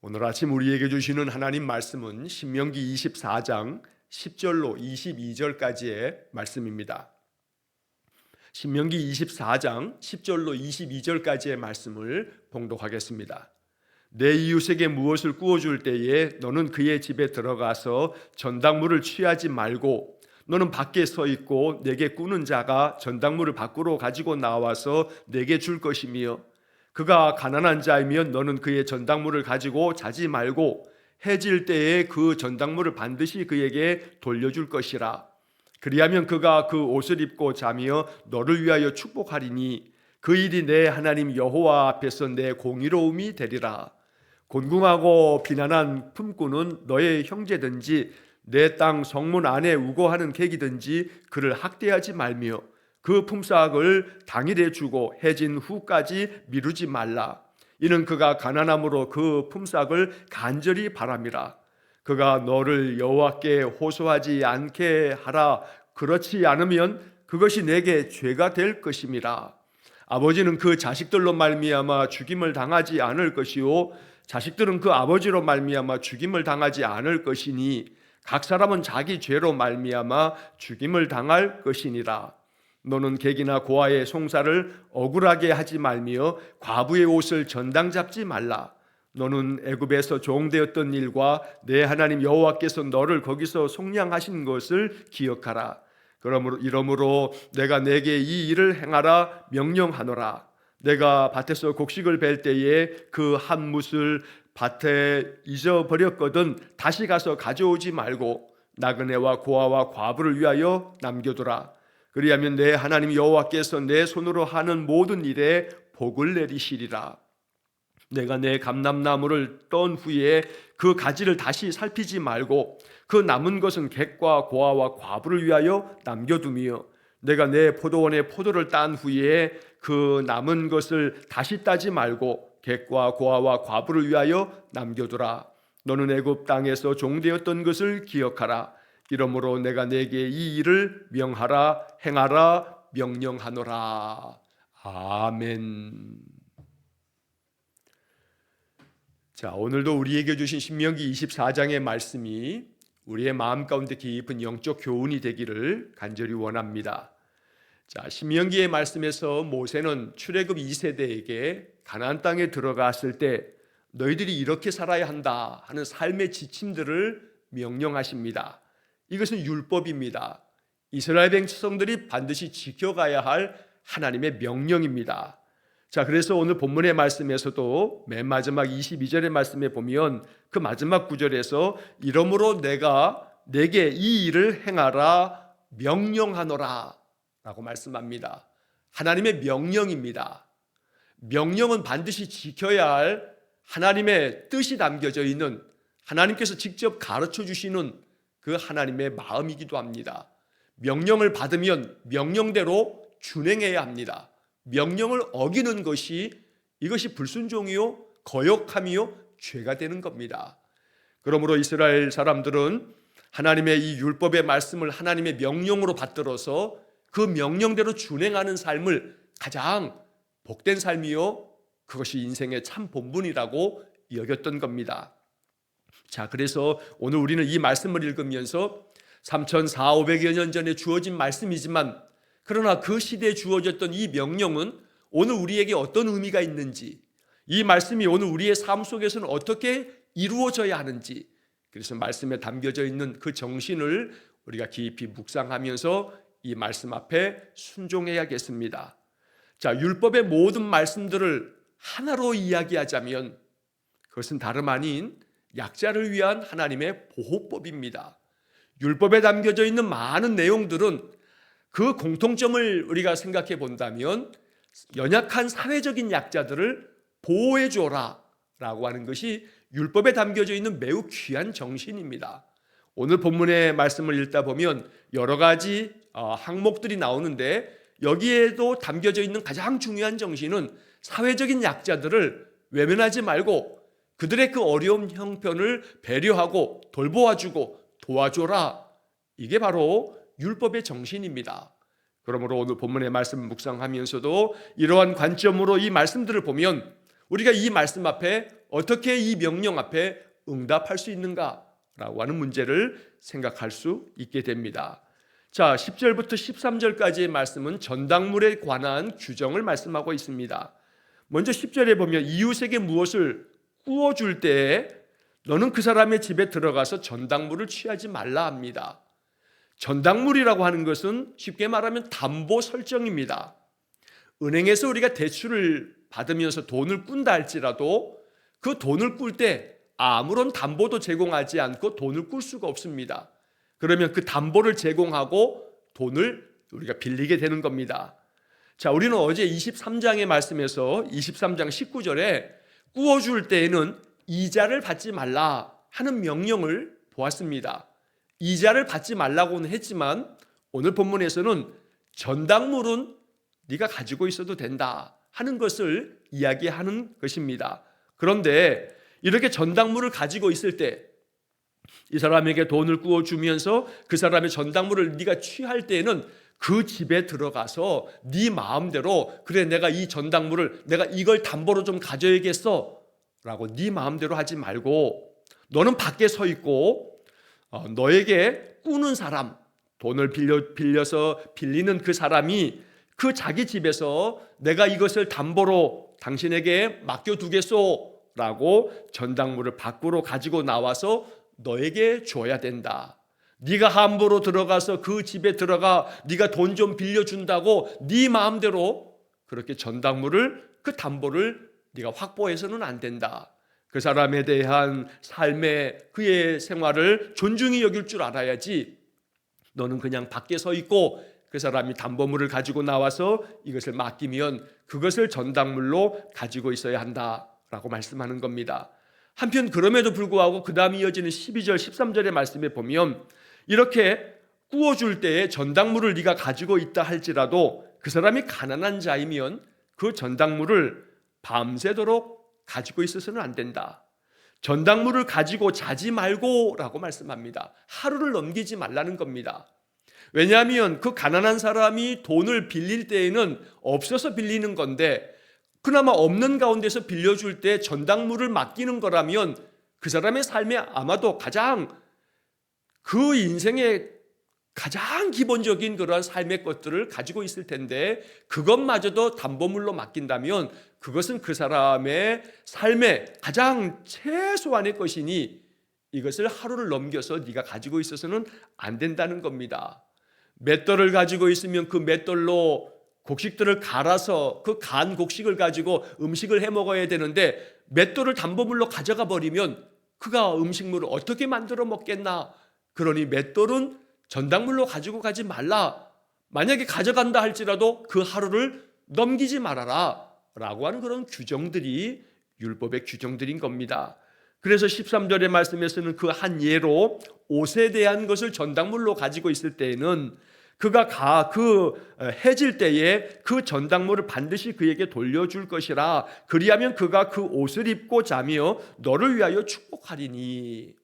오늘 아침 우리에게 주시는 하나님 말씀은 신명기 24장 10절로 22절까지의 말씀입니다. 신명기 24장 10절로 22절까지의 말씀을 봉독하겠습니다. 내 이웃에게 무엇을 구워줄 때에 너는 그의 집에 들어가서 전당물을 취하지 말고 너는 밖에 서 있고 내게 꾸는 자가 전당물을 밖으로 가지고 나와서 내게 줄 것이며 그가 가난한 자이면 너는 그의 전당물을 가지고 자지 말고 해질 때에 그 전당물을 반드시 그에게 돌려줄 것이라. 그리하면 그가 그 옷을 입고 자며 너를 위하여 축복하리니 그 일이 내 하나님 여호와 앞에서 내 공의로움이 되리라. 곤궁하고 비난한 품꾼은 너의 형제든지 내 땅 성문 안에 우거하는 객이든지 그를 학대하지 말며 그 품삯을 당일에 주고 해진 후까지 미루지 말라. 이는 그가 가난함으로 그 품삯을 간절히 바람이라. 그가 너를 여호와께 호소하지 않게 하라. 그렇지 않으면 그것이 내게 죄가 될 것임이라. 아버지는 그 자식들로 말미암아 죽임을 당하지 않을 것이요 자식들은 그 아버지로 말미암아 죽임을 당하지 않을 것이니 각 사람은 자기 죄로 말미암아 죽임을 당할 것이니라. 너는 객이나 고아의 송사를 억울하게 하지 말며 과부의 옷을 전당 잡지 말라. 너는 애굽에서 종되었던 일과 내 하나님 여호와께서 너를 거기서 속량하신 것을 기억하라. 이러므로 내가 내게 이 일을 행하라 명령하노라. 내가 밭에서 곡식을 벨 때에 그 한 뭇을 밭에 잊어버렸거든 다시 가서 가져오지 말고 나그네와 고아와 과부를 위하여 남겨두라. 그리하면 내 하나님 여호와께서 내 손으로 하는 모든 일에 복을 내리시리라. 내가 내 감람나무를 떤 후에 그 가지를 다시 살피지 말고 그 남은 것은 객과 고아와 과부를 위하여 남겨두며 내가 내 포도원의 포도를 딴 후에 그 남은 것을 다시 따지 말고 객과 고아와 과부를 위하여 남겨두라. 너는 애굽 땅에서 종되었던 것을 기억하라. 이러므로 내가 내게 이 일을 명하라 행하라 명령하노라. 아멘. 자, 오늘도 우리에게 주신 신명기 24장의 말씀이 우리의 마음 가운데 깊은 영적 교훈이 되기를 간절히 원합니다. 자, 신명기의 말씀에서 모세는 출애굽 2세대에게 가나안 땅에 들어갔을 때 너희들이 이렇게 살아야 한다 하는 삶의 지침들을 명령하십니다. 이것은 율법입니다. 이스라엘 백성들이 반드시 지켜가야 할 하나님의 명령입니다. 자, 그래서 오늘 본문의 말씀에서도 맨 마지막 22절의 말씀에 보면 그 마지막 구절에서 이러므로 내가 내게 이 일을 행하라 명령하노라 라고 말씀합니다. 하나님의 명령입니다. 명령은 반드시 지켜야 할 하나님의 뜻이 담겨져 있는 하나님께서 직접 가르쳐 주시는 그 하나님의 마음이기도 합니다. 명령을 받으면 명령대로 준행해야 합니다. 명령을 어기는 이것이 불순종이요 거역함이요 죄가 되는 겁니다. 그러므로 이스라엘 사람들은 하나님의 이 율법의 말씀을 하나님의 명령으로 받들어서 그 명령대로 준행하는 삶을 가장 복된 삶이요 그것이 인생의 참 본분이라고 여겼던 겁니다. 자, 그래서 오늘 우리는 이 말씀을 읽으면서 3,400여 년 전에 주어진 말씀이지만 그러나 그 시대에 주어졌던 이 명령은 오늘 우리에게 어떤 의미가 있는지, 이 말씀이 오늘 우리의 삶 속에서는 어떻게 이루어져야 하는지, 그래서 말씀에 담겨져 있는 그 정신을 우리가 깊이 묵상하면서 이 말씀 앞에 순종해야겠습니다. 자, 율법의 모든 말씀들을 하나로 이야기하자면 그것은 다름 아닌 약자를 위한 하나님의 보호법입니다. 율법에 담겨져 있는 많은 내용들은 그 공통점을 우리가 생각해 본다면 연약한 사회적인 약자들을 보호해 줘라 라고 하는 것이 율법에 담겨져 있는 매우 귀한 정신입니다. 오늘 본문의 말씀을 읽다 보면 여러 가지 항목들이 나오는데 여기에도 담겨져 있는 가장 중요한 정신은 사회적인 약자들을 외면하지 말고 그들의 그 어려운 형편을 배려하고 돌보아주고 도와줘라. 이게 바로 율법의 정신입니다. 그러므로 오늘 본문의 말씀을 묵상하면서도 이러한 관점으로 이 말씀들을 보면 우리가 이 말씀 앞에 어떻게 이 명령 앞에 응답할 수 있는가라고 하는 문제를 생각할 수 있게 됩니다. 자, 10절부터 13절까지의 말씀은 전당물에 관한 규정을 말씀하고 있습니다. 먼저 10절에 보면 이웃에게 무엇을 구워줄 때에 너는 그 사람의 집에 들어가서 전당물을 취하지 말라 합니다. 전당물이라고 하는 것은 쉽게 말하면 담보 설정입니다. 은행에서 우리가 대출을 받으면서 돈을 꾼다 할지라도 그 돈을 꿀 때 아무런 담보도 제공하지 않고 돈을 꿀 수가 없습니다. 그러면 그 담보를 제공하고 돈을 우리가 빌리게 되는 겁니다. 자, 우리는 어제 23장의 말씀에서 23장 19절에 구워줄 때에는 이자를 받지 말라 하는 명령을 보았습니다. 이자를 받지 말라고는 했지만 오늘 본문에서는 전당물은 네가 가지고 있어도 된다 하는 것을 이야기하는 것입니다. 그런데 이렇게 전당물을 가지고 있을 때 이 사람에게 돈을 구워주면서 그 사람의 전당물을 네가 취할 때에는 그 집에 들어가서 네 마음대로 그래 내가 이 전당물을 내가 이걸 담보로 좀 가져야겠어 라고 네 마음대로 하지 말고 너는 밖에 서 있고 너에게 꾸는 사람, 돈을 빌려서 빌리는 그 사람이 그 자기 집에서 내가 이것을 담보로 당신에게 맡겨두겠소 라고 전당물을 밖으로 가지고 나와서 너에게 줘야 된다. 네가 함부로 들어가서 그 집에 들어가 네가 돈 좀 빌려준다고 네 마음대로 그렇게 전당물을 그 담보를 네가 확보해서는 안 된다. 그 사람에 대한 삶의 그의 생활을 존중히 여길 줄 알아야지 너는 그냥 밖에 서 있고 그 사람이 담보물을 가지고 나와서 이것을 맡기면 그것을 전당물로 가지고 있어야 한다라고 말씀하는 겁니다. 한편 그럼에도 불구하고 그 다음 이어지는 12절 13절의 말씀에 보면 이렇게 구워줄 때에 전당물을 네가 가지고 있다 할지라도 그 사람이 가난한 자이면 그 전당물을 밤새도록 가지고 있어서는 안 된다. 전당물을 가지고 자지 말고 라고 말씀합니다. 하루를 넘기지 말라는 겁니다. 왜냐하면 그 가난한 사람이 돈을 빌릴 때에는 없어서 빌리는 건데 그나마 없는 가운데서 빌려줄 때 전당물을 맡기는 거라면 그 사람의 삶에 아마도 가장 그 인생의 가장 기본적인 그러한 삶의 것들을 가지고 있을 텐데 그것마저도 담보물로 맡긴다면 그것은 그 사람의 삶의 가장 최소한의 것이니 이것을 하루를 넘겨서 네가 가지고 있어서는 안 된다는 겁니다. 맷돌을 가지고 있으면 그 맷돌로 곡식들을 갈아서 그 간 곡식을 가지고 음식을 해 먹어야 되는데 맷돌을 담보물로 가져가 버리면 그가 음식물을 어떻게 만들어 먹겠나. 그러니 맷돌은 전당물로 가지고 가지 말라. 만약에 가져간다 할지라도 그 하루를 넘기지 말아라 라고 하는 그런 규정들이 율법의 규정들인 겁니다. 그래서 13절의 말씀에서는 그 한 예로 옷에 대한 것을 전당물로 가지고 있을 때에는 그가 해질 때에 그 전당물을 반드시 그에게 돌려줄 것이라. 그리하면 그가 그 옷을 입고 자며 너를 위하여 축복하리니.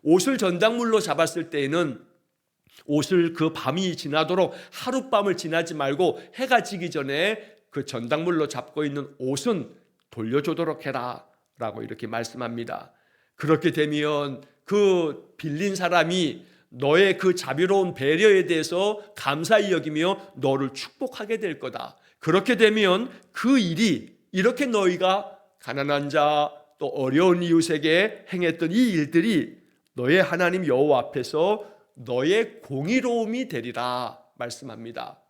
옷을 전당물로 잡았을 때에는 옷을 그 밤이 지나도록 하룻밤을 지나지 말고 해가 지기 전에 그 전당물로 잡고 있는 옷은 돌려주도록 해라 라고 이렇게 말씀합니다. 그렇게 되면 그 빌린 사람이 너의 그 자비로운 배려에 대해서 감사히 여기며 너를 축복하게 될 거다. 그렇게 되면 그 일이 이렇게 너희가 가난한 자 또 어려운 이웃에게 행했던 이 일들이 너의 하나님 여호와 앞에서 너의 공의로움이 되리라 말씀합니다.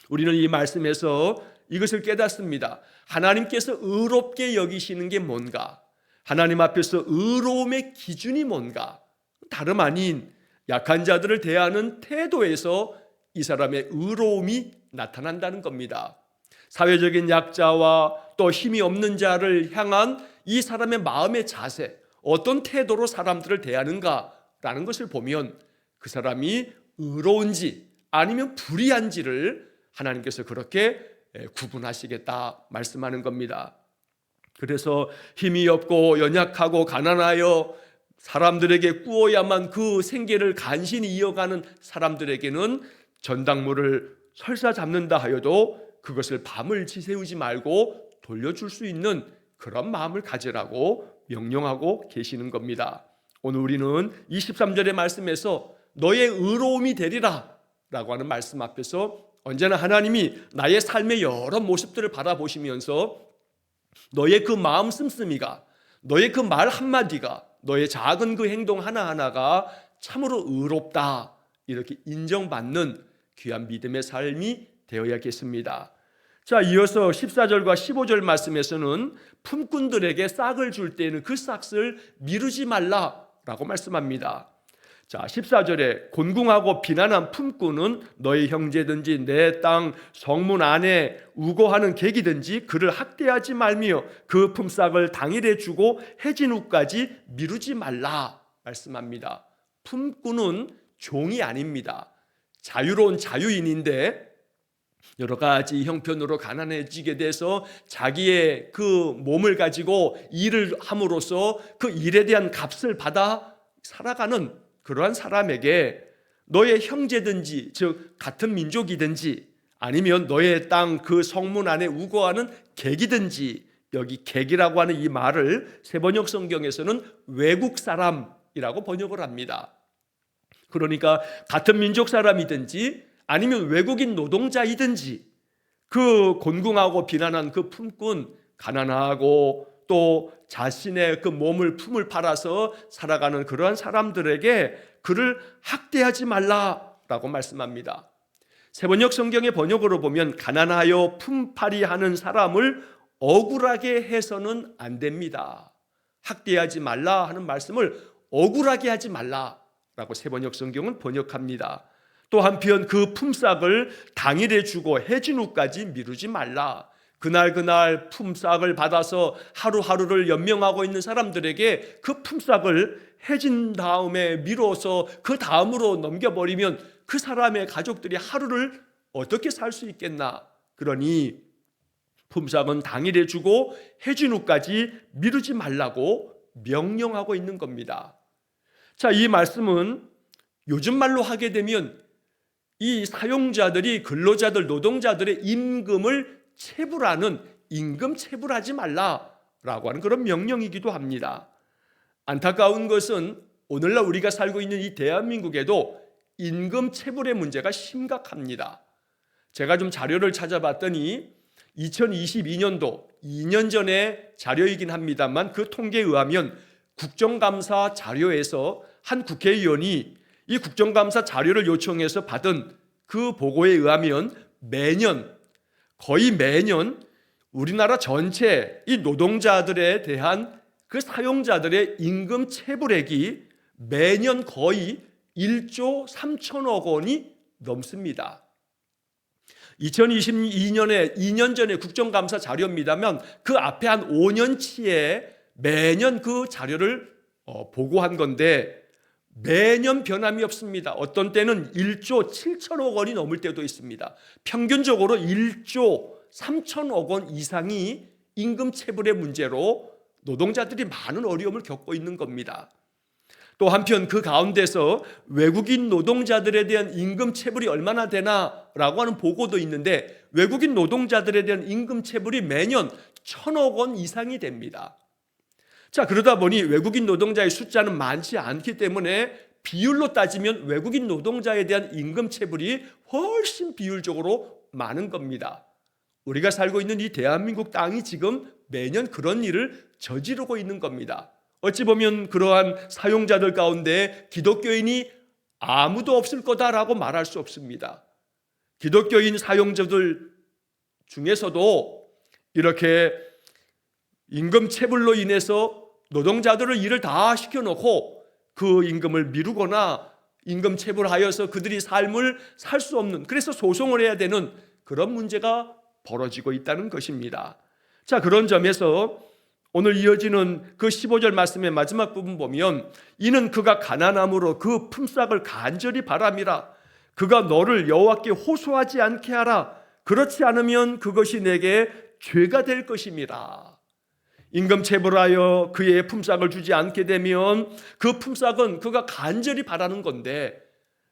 우리는 이 말씀에서 이것을 깨닫습니다. 하나님께서 의롭게 여기시는 게 뭔가? 하나님 앞에서 의로움의 기준이 뭔가? 다름 아닌 약한 자들을 대하는 태도에서 이 사람의 의로움이 나타난다는 겁니다. 사회적인 약자와 또 힘이 없는 자를 향한 이 사람의 마음의 자세, 어떤 태도로 사람들을 대하는가라는 것을 보면 그 사람이 의로운지 아니면 불의한지를 하나님께서 그렇게 구분하시겠다 말씀하는 겁니다. 그래서 힘이 없고 연약하고 가난하여 사람들에게 꾸어야만 그 생계를 간신히 이어가는 사람들에게는 전당물을 설사 잡는다 하여도 그것을 밤을 지새우지 말고 돌려줄 수 있는 그런 마음을 가지라고 명령하고 계시는 겁니다. 오늘 우리는 23절의 말씀에서 너의 의로움이 되리라 라고 하는 말씀 앞에서 언제나 하나님이 나의 삶의 여러 모습들을 바라보시면서 너의 그 마음 씀씀이가, 너의 그 말 한마디가, 너의 작은 그 행동 하나하나가 참으로 의롭다 이렇게 인정받는 귀한 믿음의 삶이 되어야겠습니다. 자, 이어서 14절과 15절 말씀에서는 품꾼들에게 싹을 줄 때에는 그 싹을 미루지 말라라고 말씀합니다. 자, 14절에 곤궁하고 비난한 품꾼은 너희 형제든지 내 땅 성문 안에 우거하는 객이든지 그를 학대하지 말며 그 품삯을 당일에 주고 해진 후까지 미루지 말라 말씀합니다. 품꾼은 종이 아닙니다. 자유로운 자유인인데 여러 가지 형편으로 가난해지게 돼서 자기의 그 몸을 가지고 일을 함으로써 그 일에 대한 값을 받아 살아가는 그러한 사람에게 너의 형제든지 즉 같은 민족이든지 아니면 너의 땅 그 성문 안에 우거하는 객이든지, 여기 객이라고 하는 이 말을 세번역 성경에서는 외국 사람이라고 번역을 합니다. 그러니까 같은 민족 사람이든지 아니면 외국인 노동자이든지 그 곤궁하고 비난한 그 품꾼, 가난하고 또 자신의 그 몸을 품을 팔아서 살아가는 그러한 사람들에게 그를 학대하지 말라라고 말씀합니다. 세번역 성경의 번역으로 보면 가난하여 품팔이 하는 사람을 억울하게 해서는 안 됩니다. 학대하지 말라 하는 말씀을 억울하게 하지 말라라고 세번역 성경은 번역합니다. 또 한편 그 품삯을 당일에 주고 해진 후까지 미루지 말라. 그날 품삯을 받아서 하루하루를 연명하고 있는 사람들에게 그 품삯을 해진 다음에 미뤄서 그 다음으로 넘겨버리면 그 사람의 가족들이 하루를 어떻게 살 수 있겠나. 그러니 품삯은 당일에 주고 해진 후까지 미루지 말라고 명령하고 있는 겁니다. 자, 이 말씀은 요즘 말로 하게 되면 이 사용자들이 근로자들, 노동자들의 임금을 체불하는 임금 체불하지 말라라고 하는 그런 명령이기도 합니다. 안타까운 것은 오늘날 우리가 살고 있는 이 대한민국에도 임금 체불의 문제가 심각합니다. 제가 좀 자료를 찾아봤더니 2022년도 2년 전의 자료이긴 합니다만 그 통계에 의하면 국정감사 자료에서 한 국회의원이 이 국정감사 자료를 요청해서 받은 그 보고에 의하면 거의 매년 우리나라 전체 이 노동자들에 대한 그 사용자들의 임금 체불액이 매년 거의 1조 3천억 원이 넘습니다. 2022년에 2년 전에 국정감사 자료입니다만 그 앞에 한 5년치에 매년 그 자료를 보고한 건데 매년 변함이 없습니다. 어떤 때는 1조 7천억 원이 넘을 때도 있습니다. 평균적으로 1조 3천억 원 이상이 임금 체불의 문제로 노동자들이 많은 어려움을 겪고 있는 겁니다. 또 한편 그 가운데서 외국인 노동자들에 대한 임금 체불이 얼마나 되나라고 하는 보고도 있는데 외국인 노동자들에 대한 임금 체불이 매년 1,000억 원 이상이 됩니다. 자, 그러다 보니 외국인 노동자의 숫자는 많지 않기 때문에 비율로 따지면 외국인 노동자에 대한 임금 체불이 훨씬 비율적으로 많은 겁니다. 우리가 살고 있는 이 대한민국 땅이 지금 매년 그런 일을 저지르고 있는 겁니다. 어찌 보면 그러한 사용자들 가운데 기독교인이 아무도 없을 거다라고 말할 수 없습니다. 기독교인 사용자들 중에서도 이렇게 임금 체불로 인해서 노동자들을 일을 다 시켜놓고 그 임금을 미루거나 임금 체불하여서 그들이 삶을 살 수 없는, 그래서 소송을 해야 되는 그런 문제가 벌어지고 있다는 것입니다. 자, 그런 점에서 오늘 이어지는 그 15절 말씀의 마지막 부분 보면 이는 그가 가난함으로 그 품삯을 간절히 바람이라. 그가 너를 여호와께 호소하지 않게 하라. 그렇지 않으면 그것이 내게 죄가 될 것임이라. 임금 체불하여 그의 품삯을 주지 않게 되면 그 품삯은 그가 간절히 바라는 건데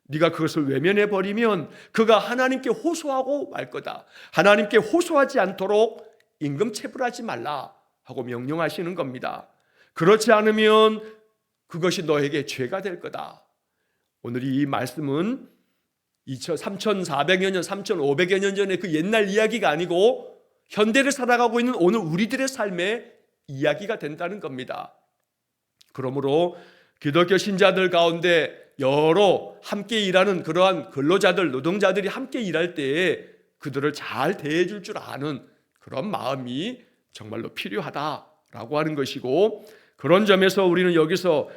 네가 그것을 외면해 버리면 그가 하나님께 호소하고 말 거다. 하나님께 호소하지 않도록 임금 체불하지 말라 하고 명령하시는 겁니다. 그렇지 않으면 그것이 너에게 죄가 될 거다. 오늘 이 말씀은 3,400여 년, 3,500여 년 전에 그 옛날 이야기가 아니고 현대를 살아가고 있는 오늘 우리들의 삶의 이야기가 된다는 겁니다. 그러므로 기독교 신자들 가운데 여러 함께 일하는 그러한 근로자들, 노동자들이 함께 일할 때에 그들을 잘 대해줄 줄 아는 그런 마음이 정말로 필요하다라고 하는 것이고, 그런 점에서 우리는 여기서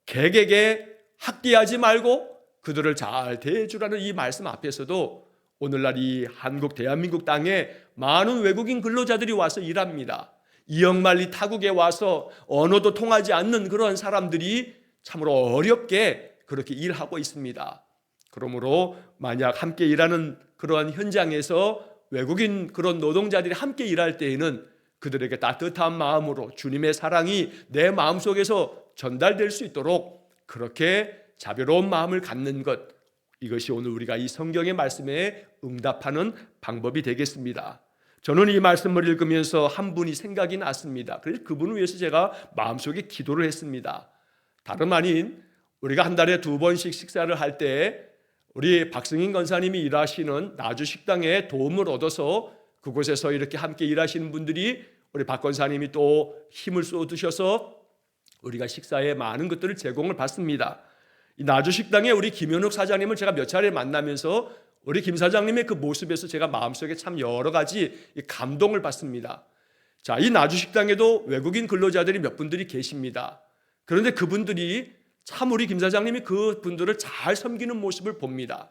객에게 학대하지 말고 그들을 잘 대해주라는 이 말씀 앞에서도 오늘날 이 한국 대한민국 땅에 많은 외국인 근로자들이 와서 일합니다. 이역만리 타국에 와서 언어도 통하지 않는 그런 사람들이 참으로 어렵게 그렇게 일하고 있습니다. 그러므로 만약 함께 일하는 그러한 현장에서 외국인 그런 노동자들이 함께 일할 때에는 그들에게 따뜻한 마음으로 주님의 사랑이 내 마음속에서 전달될 수 있도록 그렇게 자비로운 마음을 갖는 것, 이것이 오늘 우리가 이 성경의 말씀에 응답하는 방법이 되겠습니다. 저는 이 말씀을 읽으면서 한 분이 생각이 났습니다. 그래서 그분을 위해서 제가 마음속에 기도를 했습니다. 다름 아닌 우리가 한 달에 2번씩 식사를 할 때 우리 박승인 권사님이 일하시는 나주식당에 도움을 얻어서 그곳에서 이렇게 함께 일하시는 분들이 우리 박 권사님이 또 힘을 쏟으셔서 우리가 식사에 많은 것들을 제공을 받습니다. 이 나주식당에 우리 김현욱 사장님을 제가 몇 차례 만나면서 우리 김 사장님의 그 모습에서 제가 마음속에 참 여러 가지 감동을 받습니다. 자, 이 나주식당에도 외국인 근로자들이 몇 분들이 계십니다. 그런데 그분들이 참 우리 김 사장님이 그분들을 잘 섬기는 모습을 봅니다.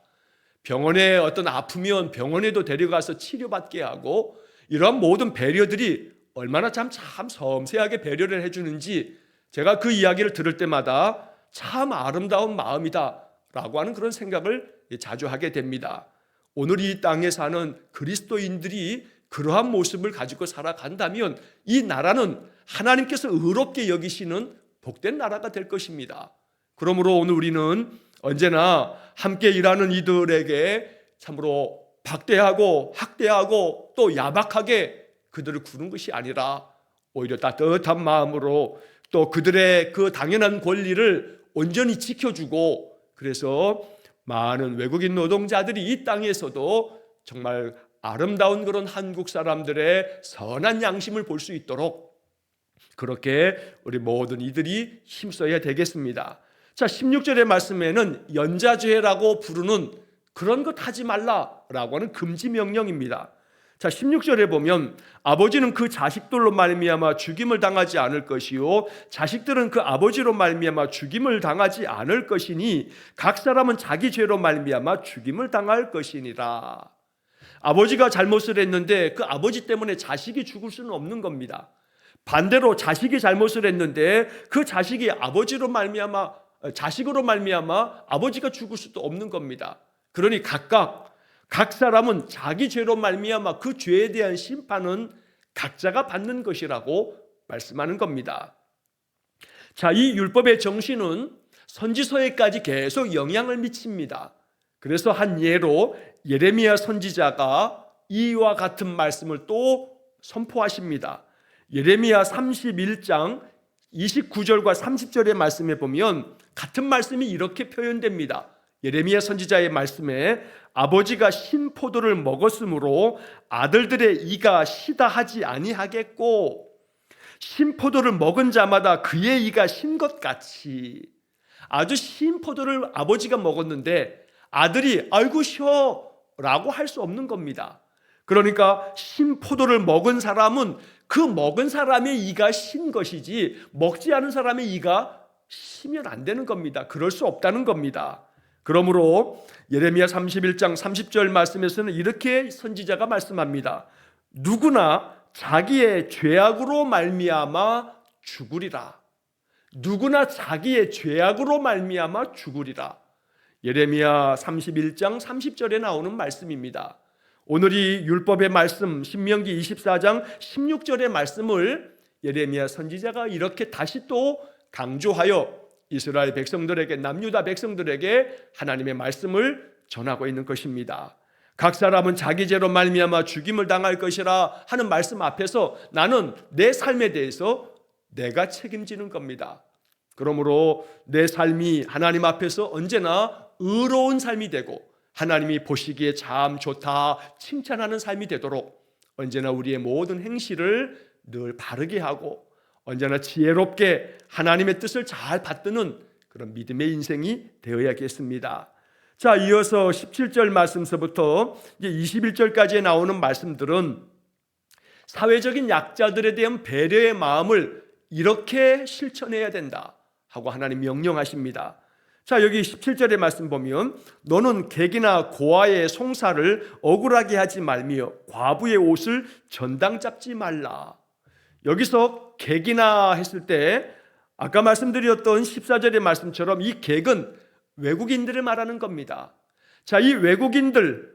병원에 어떤 아프면 병원에도 데려가서 치료받게 하고, 이런 모든 배려들이 얼마나 참 섬세하게 배려를 해주는지 제가 그 이야기를 들을 때마다 참 아름다운 마음이다 라고 하는 그런 생각을 자주 하게 됩니다. 오늘 이 땅에 사는 그리스도인들이 그러한 모습을 가지고 살아간다면 이 나라는 하나님께서 의롭게 여기시는 복된 나라가 될 것입니다. 그러므로 오늘 우리는 언제나 함께 일하는 이들에게 참으로 박대하고 학대하고 또 야박하게 그들을 구는 것이 아니라 오히려 따뜻한 마음으로 또 그들의 그 당연한 권리를 온전히 지켜주고, 그래서 많은 외국인 노동자들이 이 땅에서도 정말 아름다운 그런 한국 사람들의 선한 양심을 볼 수 있도록 그렇게 우리 모든 이들이 힘써야 되겠습니다. 자, 16절의 말씀에는 연자죄라고 부르는 그런 것 하지 말라라고 하는 금지 명령입니다. 자, 16절에 보면 아버지는 그 자식들로 말미암아 죽임을 당하지 않을 것이요 자식들은 그 아버지로 말미암아 죽임을 당하지 않을 것이니 각 사람은 자기 죄로 말미암아 죽임을 당할 것이니라. 아버지가 잘못을 했는데 그 아버지 때문에 자식이 죽을 수는 없는 겁니다. 반대로 자식이 잘못을 했는데 그 자식이 아버지로 말미암아 자식으로 말미암아 아버지가 죽을 수도 없는 겁니다. 그러니 각 사람은 자기 죄로 말미암아 그 죄에 대한 심판은 각자가 받는 것이라고 말씀하는 겁니다. 자, 이 율법의 정신은 선지서에까지 계속 영향을 미칩니다. 그래서 한 예로 예레미야 선지자가 이와 같은 말씀을 또 선포하십니다. 예레미야 31장 29절과 30절의 말씀에 보면 같은 말씀이 이렇게 표현됩니다. 예레미야 선지자의 말씀에 아버지가 신포도를 먹었으므로 아들들의 이가 시다 하지 아니하겠고 신포도를 먹은 자마다 그의 이가 신 것 같이. 아주 신포도를 아버지가 먹었는데 아들이 아이고 쉬어 라고 할 수 없는 겁니다. 그러니까 신포도를 먹은 사람은 그 먹은 사람의 이가 신 것이지 먹지 않은 사람의 이가 시면 안 되는 겁니다. 그럴 수 없다는 겁니다. 그러므로 예레미야 31장 30절 말씀에서는 이렇게 선지자가 말씀합니다. 누구나 자기의 죄악으로 말미암아 죽으리라. 누구나 자기의 죄악으로 말미암아 죽으리라. 예레미야 31장 30절에 나오는 말씀입니다. 오늘 이 율법의 말씀 신명기 24장 16절의 말씀을 예레미야 선지자가 이렇게 다시 또 강조하여 이스라엘 백성들에게 남유다 백성들에게 하나님의 말씀을 전하고 있는 것입니다. 각 사람은 자기 죄로 말미암아 죽임을 당할 것이라 하는 말씀 앞에서 나는 내 삶에 대해서 내가 책임지는 겁니다. 그러므로 내 삶이 하나님 앞에서 언제나 의로운 삶이 되고 하나님이 보시기에 참 좋다 칭찬하는 삶이 되도록 언제나 우리의 모든 행실을 늘 바르게 하고 언제나 지혜롭게 하나님의 뜻을 잘 받드는 그런 믿음의 인생이 되어야겠습니다. 자, 이어서 17절 말씀서부터 이제 21절까지에 나오는 말씀들은 사회적인 약자들에 대한 배려의 마음을 이렇게 실천해야 된다 하고 하나님 명령하십니다. 자, 여기 17절의 말씀 보면 너는 객이나 고아의 송사를 억울하게 하지 말며 과부의 옷을 전당 잡지 말라. 여기서 객이나 했을 때 아까 말씀드렸던 14절의 말씀처럼 이 객은 외국인들을 말하는 겁니다. 자, 이 외국인들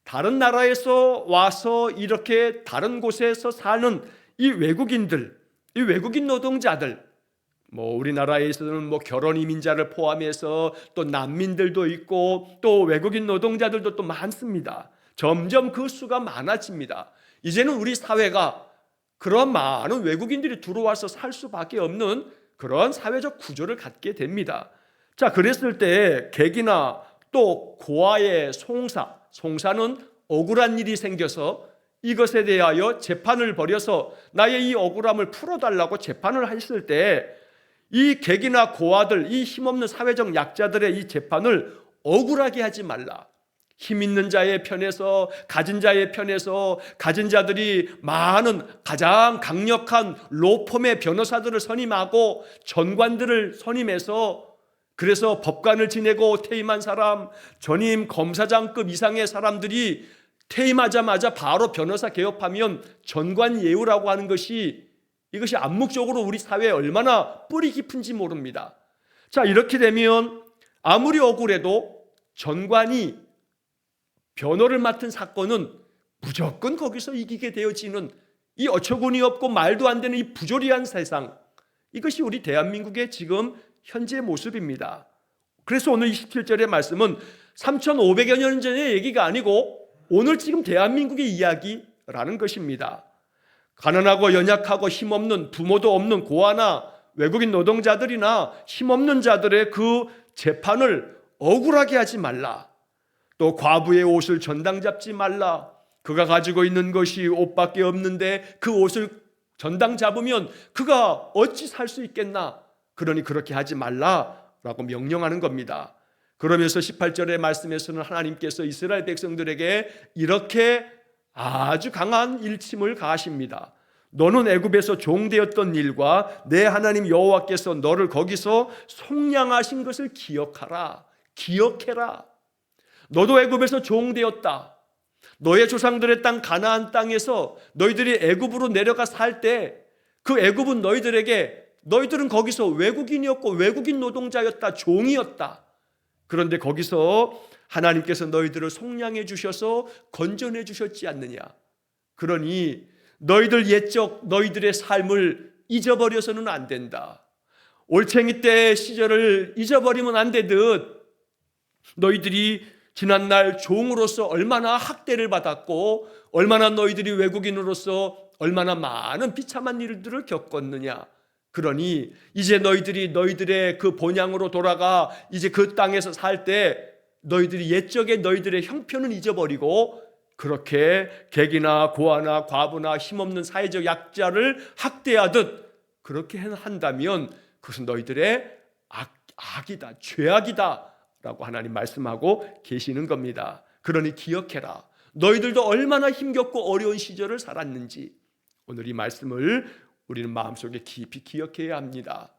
다른 나라에서 와서 이렇게 다른 곳에서 사는 이 외국인들, 이 외국인 노동자들, 우리나라에서는 결혼 이민자를 포함해서 또 난민들도 있고 또 외국인 노동자들도 또 많습니다. 점점 그 수가 많아집니다. 이제는 우리 사회가 그런 많은 외국인들이 들어와서 살 수밖에 없는 그런 사회적 구조를 갖게 됩니다. 자, 그랬을 때 객이나 또 고아의 송사는 억울한 일이 생겨서 이것에 대하여 재판을 벌여서 나의 이 억울함을 풀어달라고 재판을 했을 때 이 객이나 고아들, 이 힘없는 사회적 약자들의 이 재판을 억울하게 하지 말라. 힘 있는 자의 편에서, 가진 자의 편에서 가진 자들이 많은 가장 강력한 로펌의 변호사들을 선임하고 전관들을 선임해서 그래서 법관을 지내고 퇴임한 사람, 전임 검사장급 이상의 사람들이 퇴임하자마자 바로 변호사 개업하면 전관 예우라고 하는 이것이 암묵적으로 우리 사회에 얼마나 뿌리 깊은지 모릅니다. 자, 이렇게 되면 아무리 억울해도 전관이 변호를 맡은 사건은 무조건 거기서 이기게 되어지는 이 어처구니 없고 말도 안 되는 이 부조리한 세상, 이것이 우리 대한민국의 지금 현재 모습입니다. 그래서 오늘 27절의 말씀은 3,500여 년 전의 얘기가 아니고 오늘 지금 대한민국의 이야기라는 것입니다. 가난하고 연약하고 힘없는 부모도 없는 고아나 외국인 노동자들이나 힘없는 자들의 그 재판을 억울하게 하지 말라. 또 과부의 옷을 전당 잡지 말라. 그가 가지고 있는 것이 옷밖에 없는데 그 옷을 전당 잡으면 그가 어찌 살 수 있겠나. 그러니 그렇게 하지 말라라고 명령하는 겁니다. 그러면서 18절의 말씀에서는 하나님께서 이스라엘 백성들에게 이렇게 아주 강한 일침을 가하십니다. 너는 애굽에서 종되었던 일과 내 하나님 여호와께서 너를 거기서 속량하신 것을 기억하라. 기억해라. 너도 애굽에서 종되었다. 너의 조상들의 땅 가나안 땅에서 너희들이 애굽으로 내려가 살 때 그 애굽은 너희들은 거기서 외국인이었고 외국인 노동자였다. 종이었다. 그런데 거기서 하나님께서 너희들을 속량해 주셔서 건져내 주셨지 않느냐. 그러니 너희들 옛적 너희들의 삶을 잊어버려서는 안 된다. 올챙이 때 시절을 잊어버리면 안 되듯 너희들이 지난날 종으로서 얼마나 학대를 받았고 얼마나 너희들이 외국인으로서 얼마나 많은 비참한 일들을 겪었느냐. 그러니 이제 너희들의 그 본향으로 돌아가 이제 그 땅에서 살 때 너희들이 옛적에 너희들의 형편은 잊어버리고 그렇게 객이나 고아나 과부나 힘없는 사회적 약자를 학대하듯 그렇게 한다면 그것은 너희들의 악이다, 죄악이다 라고 하나님 말씀하고 계시는 겁니다. 그러니 기억해라. 너희들도 얼마나 힘겹고 어려운 시절을 살았는지 오늘 이 말씀을 우리는 마음속에 깊이 기억해야 합니다.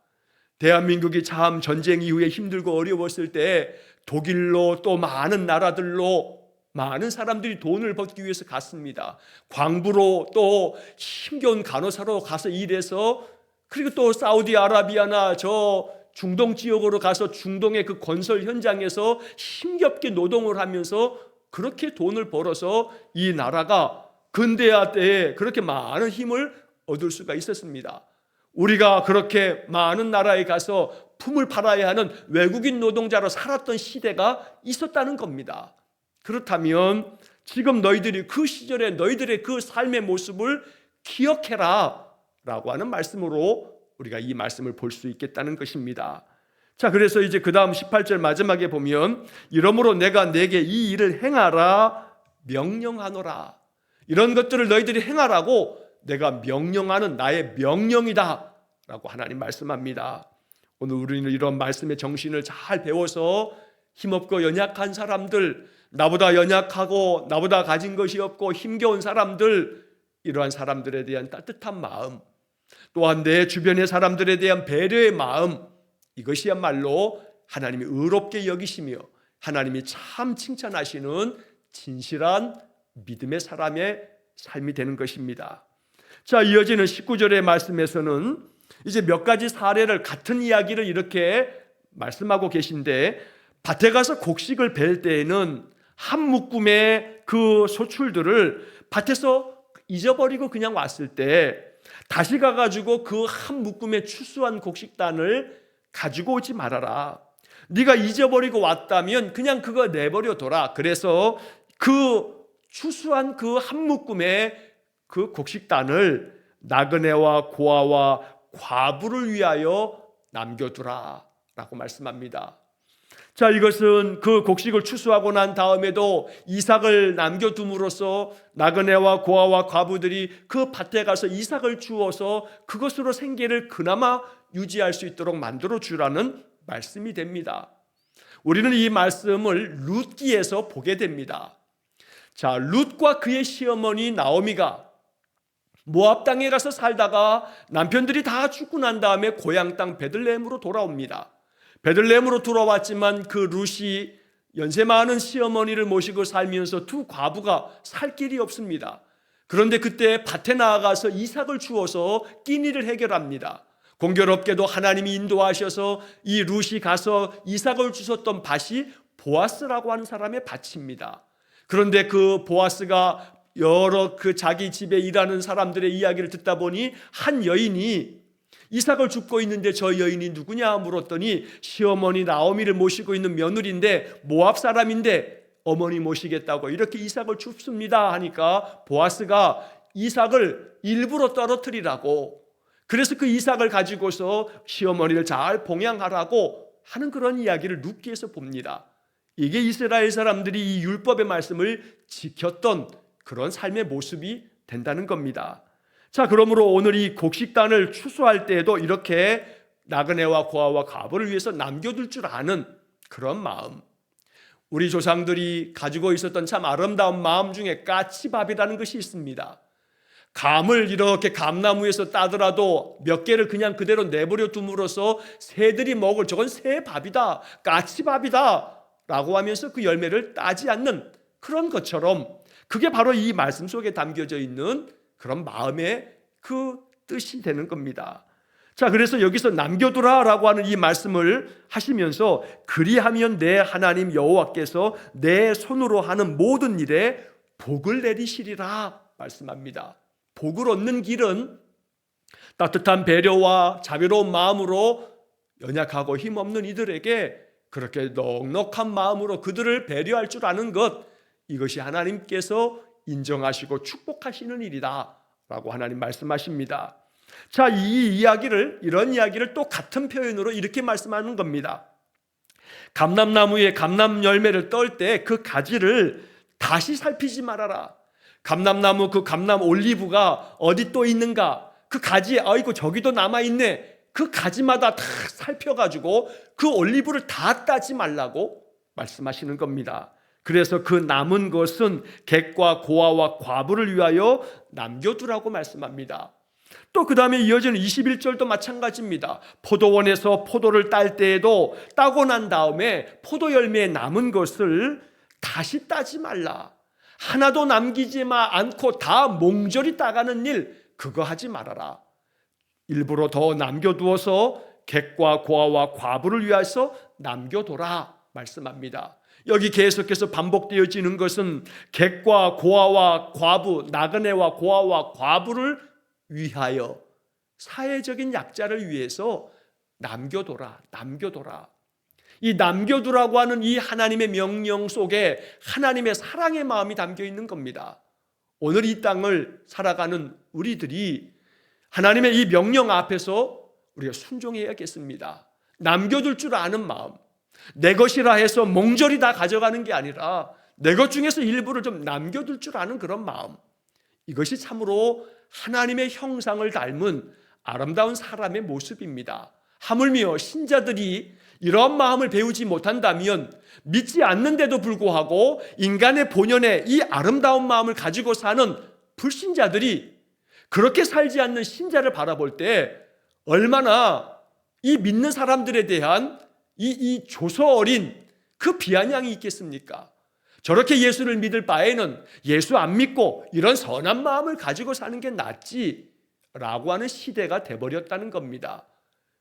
대한민국이 참 전쟁 이후에 힘들고 어려웠을 때 독일로 또 많은 나라들로 많은 사람들이 돈을 벌기 위해서 갔습니다. 광부로 또 힘겨운 간호사로 가서 일해서 그리고 또 사우디아라비아나 저 중동 지역으로 가서 중동의 그 건설 현장에서 힘겹게 노동을 하면서 그렇게 돈을 벌어서 이 나라가 근대화 때에 그렇게 많은 힘을 얻을 수가 있었습니다. 우리가 그렇게 많은 나라에 가서 품을 팔아야 하는 외국인 노동자로 살았던 시대가 있었다는 겁니다. 그렇다면 지금 너희들이 그 시절에 너희들의 그 삶의 모습을 기억해라 라고 하는 말씀으로 우리가 이 말씀을 볼 수 있겠다는 것입니다. 자, 그래서 이제 그 다음 18절 마지막에 보면 이러므로 내가 내게 이 일을 행하라 명령하노라. 이런 것들을 너희들이 행하라고 내가 명령하는 나의 명령이다 라고 하나님 말씀합니다. 오늘 우리는 이런 말씀의 정신을 잘 배워서 힘없고 연약한 사람들, 나보다 연약하고 나보다 가진 것이 없고 힘겨운 사람들, 이러한 사람들에 대한 따뜻한 마음, 또한 내 주변의 사람들에 대한 배려의 마음, 이것이야말로 하나님이 의롭게 여기시며 하나님이 참 칭찬하시는 진실한 믿음의 사람의 삶이 되는 것입니다. 자, 이어지는 19절의 말씀에서는 이제 몇 가지 사례를, 같은 이야기를 이렇게 말씀하고 계신데, 밭에 가서 곡식을 벨 때에는 한 묶음의 그 소출들을 밭에서 잊어버리고 그냥 왔을 때 다시 가가지고 그 한 묶음의 추수한 곡식단을 가지고 오지 말아라. 네가 잊어버리고 왔다면 그냥 그거 내버려둬라. 그래서 그 추수한 그 한 묶음의 그 곡식단을 나그네와 고아와 과부를 위하여 남겨두라 라고 말씀합니다. 자, 이것은 그 곡식을 추수하고 난 다음에도 이삭을 남겨둠으로써 나그네와 고아와 과부들이 그 밭에 가서 이삭을 주어서 그것으로 생계를 그나마 유지할 수 있도록 만들어 주라는 말씀이 됩니다. 우리는 이 말씀을 룻기에서 보게 됩니다. 자, 룻과 그의 시어머니 나오미가 모압 땅에 가서 살다가 남편들이 다 죽고 난 다음에 고향 땅 베들레헴으로 돌아옵니다. 베들레헴으로 돌아왔지만 그 룻이 연세 많은 시어머니를 모시고 살면서 두 과부가 살 길이 없습니다. 그런데 그때 밭에 나아가서 이삭을 주어서 끼니를 해결합니다. 공교롭게도 하나님이 인도하셔서 이 룻이 가서 이삭을 주셨던 밭이 보아스라고 하는 사람의 밭입니다. 그런데 그 보아스가 여러 그 자기 집에 일하는 사람들의 이야기를 듣다 보니 한 여인이 이삭을 줍고 있는데 저 여인이 누구냐 물었더니 시어머니 나오미를 모시고 있는 며느리인데 모압 사람인데 어머니 모시겠다고 이렇게 이삭을 줍습니다 하니까 보아스가 이삭을 일부러 떨어뜨리라고, 그래서 그 이삭을 가지고서 시어머니를 잘 봉양하라고 하는 그런 이야기를 룻기에서 봅니다. 이게 이스라엘 사람들이 이 율법의 말씀을 지켰던 그런 삶의 모습이 된다는 겁니다. 자, 그러므로 오늘 이 곡식단을 추수할 때에도 이렇게 나그네와 고아와 과부를 위해서 남겨둘 줄 아는 그런 마음, 우리 조상들이 가지고 있었던 참 아름다운 마음 중에 까치밥이라는 것이 있습니다. 감을 이렇게 감나무에서 따더라도 몇 개를 그냥 그대로 내버려 둠으로써 새들이 먹을, 저건 새밥이다, 까치밥이다 라고 하면서 그 열매를 따지 않는 그런 것처럼, 그게 바로 이 말씀 속에 담겨져 있는 그런 마음의 그 뜻이 되는 겁니다. 자, 그래서 여기서 남겨두라라고 하는 이 말씀을 하시면서 그리하면 내 하나님 여호와께서 내 손으로 하는 모든 일에 복을 내리시리라 말씀합니다. 복을 얻는 길은 따뜻한 배려와 자비로운 마음으로 연약하고 힘없는 이들에게 그렇게 넉넉한 마음으로 그들을 배려할 줄 아는 것, 이것이 하나님께서 인정하시고 축복하시는 일이다 라고 하나님 말씀하십니다. 자, 이런 이야기를 또 같은 표현으로 이렇게 말씀하는 겁니다. 감람나무에 감람 열매를 떨 때 그 가지를 다시 살피지 말아라. 감람나무 그 감람 올리브가 어디 또 있는가, 그 가지에 아이고 저기도 남아있네, 그 가지마다 다 살펴가지고 그 올리브를 다 따지 말라고 말씀하시는 겁니다. 그래서 그 남은 것은 객과 고아와 과부를 위하여 남겨두라고 말씀합니다. 또 그 다음에 이어지는 21절도 마찬가지입니다. 포도원에서 포도를 딸 때에도 따고 난 다음에 포도 열매에 남은 것을 다시 따지 말라. 하나도 남기지 않고 다 몽졸이 따가는 일, 그거 하지 말아라. 일부러 더 남겨두어서 객과 고아와 과부를 위해서 남겨둬라 말씀합니다. 여기 계속해서 반복되어지는 것은 객과 고아와 과부, 나그네와 고아와 과부를 위하여, 사회적인 약자를 위해서 남겨둬라. 이 남겨두라고 하는 이 하나님의 명령 속에 하나님의 사랑의 마음이 담겨 있는 겁니다. 오늘 이 땅을 살아가는 우리들이 하나님의 이 명령 앞에서 우리가 순종해야겠습니다. 남겨둘 줄 아는 마음, 내 것이라 해서 몽졸이 다 가져가는 게 아니라 내 것 중에서 일부를 좀 남겨둘 줄 아는 그런 마음, 이것이 참으로 하나님의 형상을 닮은 아름다운 사람의 모습입니다. 하물며 신자들이 이런 마음을 배우지 못한다면 믿지 않는데도 불구하고 인간의 본연의 이 아름다운 마음을 가지고 사는 불신자들이 그렇게 살지 않는 신자를 바라볼 때 얼마나 이 믿는 사람들에 대한 이 조소 어린 그 비아냥이 있겠습니까? 저렇게 예수를 믿을 바에는 예수 안 믿고 이런 선한 마음을 가지고 사는 게 낫지라고 하는 시대가 돼버렸다는 겁니다.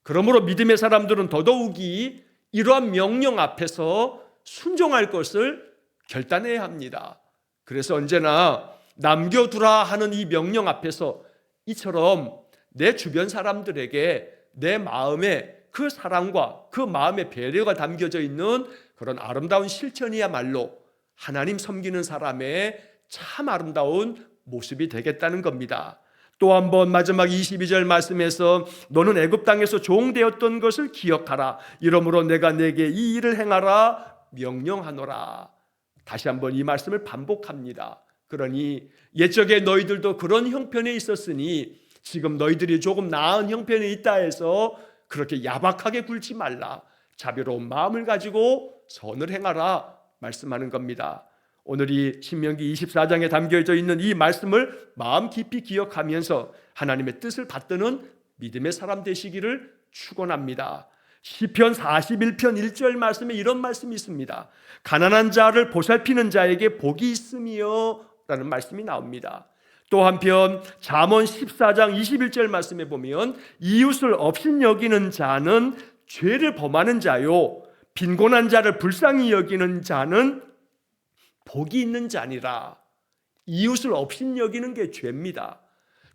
그러므로 믿음의 사람들은 더더욱이 이러한 명령 앞에서 순종할 것을 결단해야 합니다. 그래서 언제나 남겨두라 하는 이 명령 앞에서 이처럼 내 주변 사람들에게 내 마음에 그 사랑과 그 마음의 배려가 담겨져 있는 그런 아름다운 실천이야말로 하나님 섬기는 사람의 참 아름다운 모습이 되겠다는 겁니다. 또 한 번 마지막 22절 말씀에서 너는 애굽 땅에서 종되었던 것을 기억하라. 이러므로 내가 내게 이 일을 행하라 명령하노라. 다시 한번 이 말씀을 반복합니다. 그러니 옛적에 너희들도 그런 형편에 있었으니 지금 너희들이 조금 나은 형편에 있다 해서 그렇게 야박하게 굴지 말라. 자비로운 마음을 가지고 선을 행하라 말씀하는 겁니다. 오늘 이 신명기 24장에 담겨져 있는 이 말씀을 마음 깊이 기억하면서 하나님의 뜻을 받드는 믿음의 사람 되시기를 축원합니다. 시편 41편 1절 말씀에 이런 말씀이 있습니다. 가난한 자를 보살피는 자에게 복이 있으며 라는 말씀이 나옵니다. 또 한편 잠언 14장 21절 말씀에 보면 이웃을 업신여기는 자는 죄를 범하는 자요 빈곤한 자를 불쌍히 여기는 자는 복이 있는 자니라. 이웃을 업신여기는 게 죄입니다.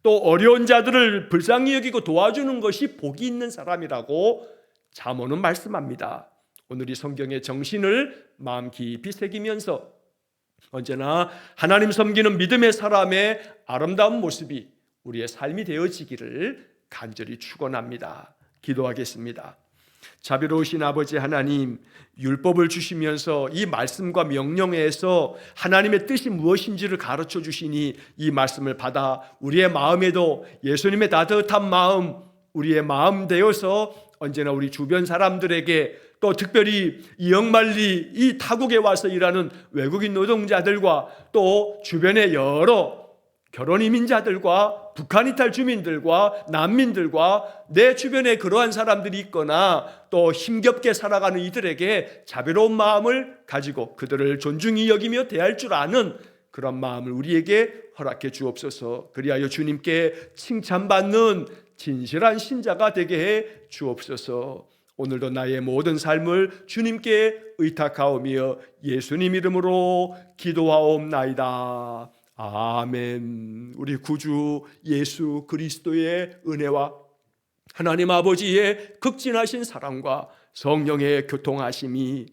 또 어려운 자들을 불쌍히 여기고 도와주는 것이 복이 있는 사람이라고 잠언은 말씀합니다. 오늘 이 성경의 정신을 마음 깊이 새기면서 언제나 하나님 섬기는 믿음의 사람의 아름다운 모습이 우리의 삶이 되어지기를 간절히 축원합니다. 기도하겠습니다. 자비로우신 아버지 하나님, 율법을 주시면서 이 말씀과 명령에서 하나님의 뜻이 무엇인지를 가르쳐 주시니 이 말씀을 받아 우리의 마음에도 예수님의 따뜻한 마음, 우리의 마음 되어서 언제나 우리 주변 사람들에게 또 특별히 이 영말리 이 타국에 와서 일하는 외국인 노동자들과 또 주변의 여러 결혼 이민자들과 북한 이탈 주민들과 난민들과 내 주변에 그러한 사람들이 있거나 또 힘겹게 살아가는 이들에게 자비로운 마음을 가지고 그들을 존중히 여기며 대할 줄 아는 그런 마음을 우리에게 허락해 주옵소서. 그리하여 주님께 칭찬받는 진실한 신자가 되게 해 주옵소서. 오늘도 나의 모든 삶을 주님께 의탁하오며 예수님 이름으로 기도하옵나이다. 아멘. 우리 구주 예수 그리스도의 은혜와 하나님 아버지의 극진하신 사랑과 성령의 교통하심이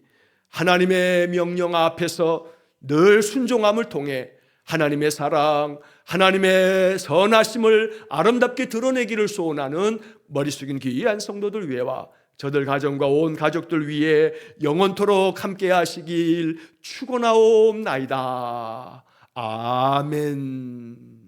하나님의 명령 앞에서 늘 순종함을 통해 하나님의 사랑, 하나님의 선하심을 아름답게 드러내기를 소원하는 머리 숙인 귀한 성도들 위해와 저들 가정과 온 가족들 위해 영원토록 함께 하시길 축원하옵나이다. 아멘.